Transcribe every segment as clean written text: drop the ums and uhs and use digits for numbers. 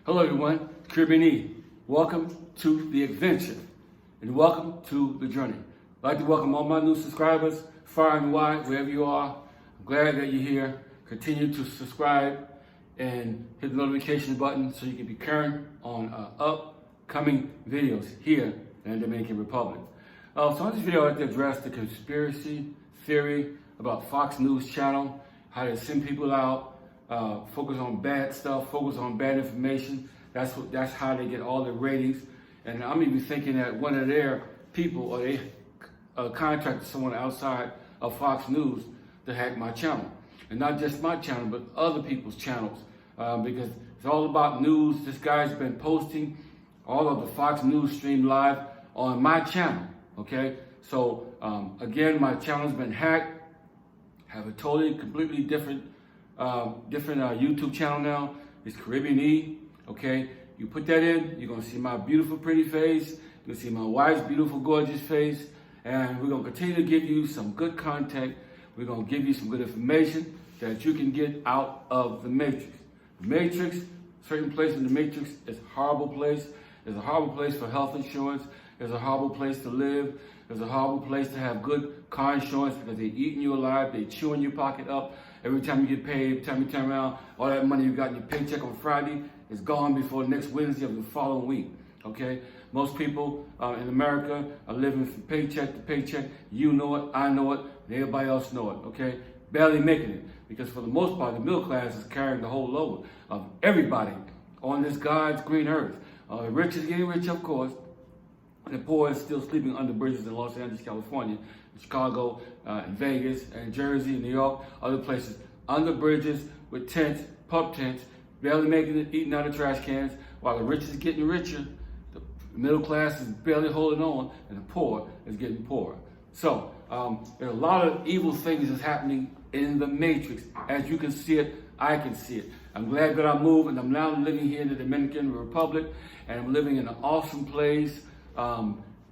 Hello everyone, Caribbean E. Welcome to the adventure and welcome to the journey. I'd like to welcome all my new subscribers, far and wide, wherever you are. I'm glad that you're here. Continue to subscribe and hit the notification button so you can be current on upcoming videos here in the Dominican Republic. So in this video, I'd like to address the conspiracy theory about Fox News channel, how they send people out, focus on bad stuff, focus on bad information. That's how they get all the ratings. And I'm even thinking that one of their people, or they contracted someone outside of Fox News to hack my channel. And not just my channel, but other people's channels. Because it's all about news. This guy's been posting all of the Fox News stream live on my channel, okay? So again, my channel's been hacked. Have a totally, completely different YouTube channel now. It's Caribbean E, okay? You put that in, you're gonna see my beautiful, pretty face. You're gonna see my wife's beautiful, gorgeous face. And we're gonna continue to give you some good content. We're gonna give you some good information that you can get out of the Matrix. The Matrix, certain places in the Matrix is a horrible place. It's a horrible place for health insurance. It's a horrible place to live. It's a horrible place to have good car insurance because they're eating you alive. They're chewing your pocket up. Every time you get paid, every time you turn around, all that money you got in your paycheck on Friday is gone before next Wednesday of the following week, okay? Most people in America are living from paycheck to paycheck. You know it, I know it, and everybody else know it, okay? Barely making it, because for the most part, the middle class is carrying the whole load of everybody on this God's green earth. The rich is getting rich, of course, and the poor is still sleeping under bridges in Los Angeles, California, Chicago, in Vegas, and Jersey, New York, other places, under bridges with tents, pup tents, barely making it, eating out of trash cans, while the rich is getting richer, the middle class is barely holding on, and the poor is getting poorer. So there's a lot of evil things that's happening in the Matrix. As you can see it, I can see it. I'm glad that I moved, and I'm now living here in the Dominican Republic, and I'm living in an awesome place,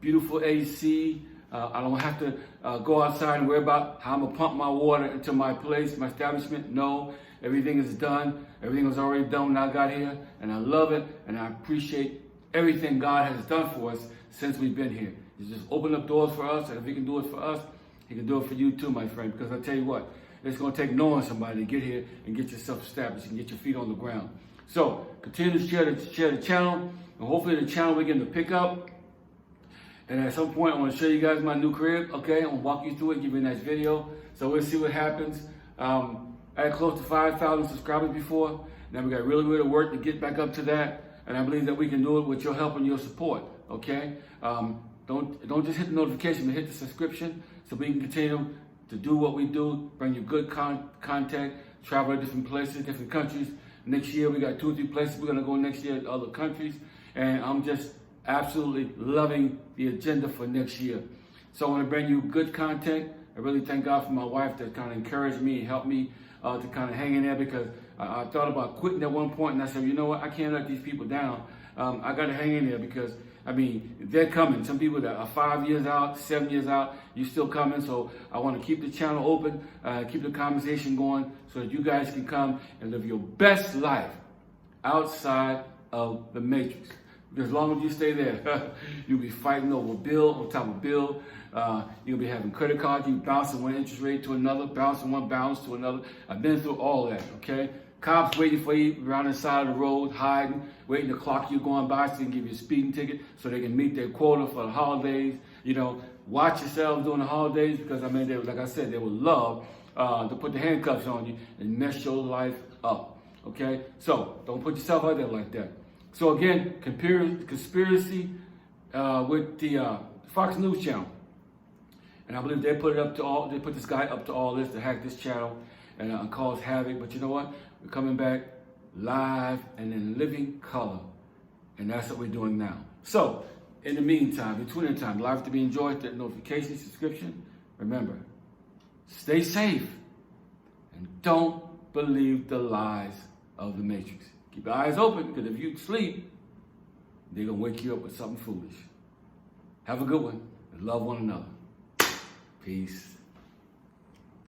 beautiful AC. I don't have to go outside and worry about how I'm gonna pump my water into my place, my establishment. No, everything is done. Everything was already done when I got here, and I love it, and I appreciate everything God has done for us since we've been here. He's just opened up doors for us, and if He can do it for us, He can do it for you too, my friend. Because I tell you what, it's gonna take knowing somebody to get here and get yourself established and get your feet on the ground. So continue to share the channel, and hopefully the channel will begin to pick up. And at some point, I want to show you guys my new crib, okay? I'm going to walk you through it, give you a nice video. So we'll see what happens. I had close to 5,000 subscribers before. Now we got really, really work to get back up to that. And I believe that we can do it with your help and your support, okay? Don't just hit the notification, but hit the subscription so we can continue to do what we do, bring you good content, travel to different places, different countries. Next year, we got 2 or 3 places we're going to go next year to other countries. And I'm just absolutely loving the agenda for next year. So I want to bring you good content. I really thank God for my wife that kind of encouraged me and helped me to kind of hang in there, because I thought about quitting at one point, and I said, you know what, I can't let these people down. I got to hang in there, because, I mean, they're coming. Some people that are 5 years out, 7 years out, you're still coming. So I want to keep the channel open, keep the conversation going so that you guys can come and live your best life outside of the Matrix. As long as you stay there, you'll be fighting over bill on top of bill. You'll be having credit cards, you bouncing one interest rate to another, bouncing one balance to another. I've been through all that, okay? Cops waiting for you around the side of the road, hiding, waiting to clock you going by so they can give you a speeding ticket so they can meet their quota for the holidays. You know, watch yourselves during the holidays, because, I mean, they, like I said, they would love to put the handcuffs on you and mess your life up, okay? So don't put yourself out there like that. So again, conspiracy with the Fox News channel, and I believe they put this guy up to all this to hack this channel and cause havoc. But you know what? We're coming back live and in living color, and that's what we're doing now. So in the meantime, between the time, live to be enjoyed, that notification, subscription. Remember, stay safe and don't believe the lies of the Matrix. Keep your eyes open, because if you sleep, they're going to wake you up with something foolish. Have a good one, and love one another. Peace.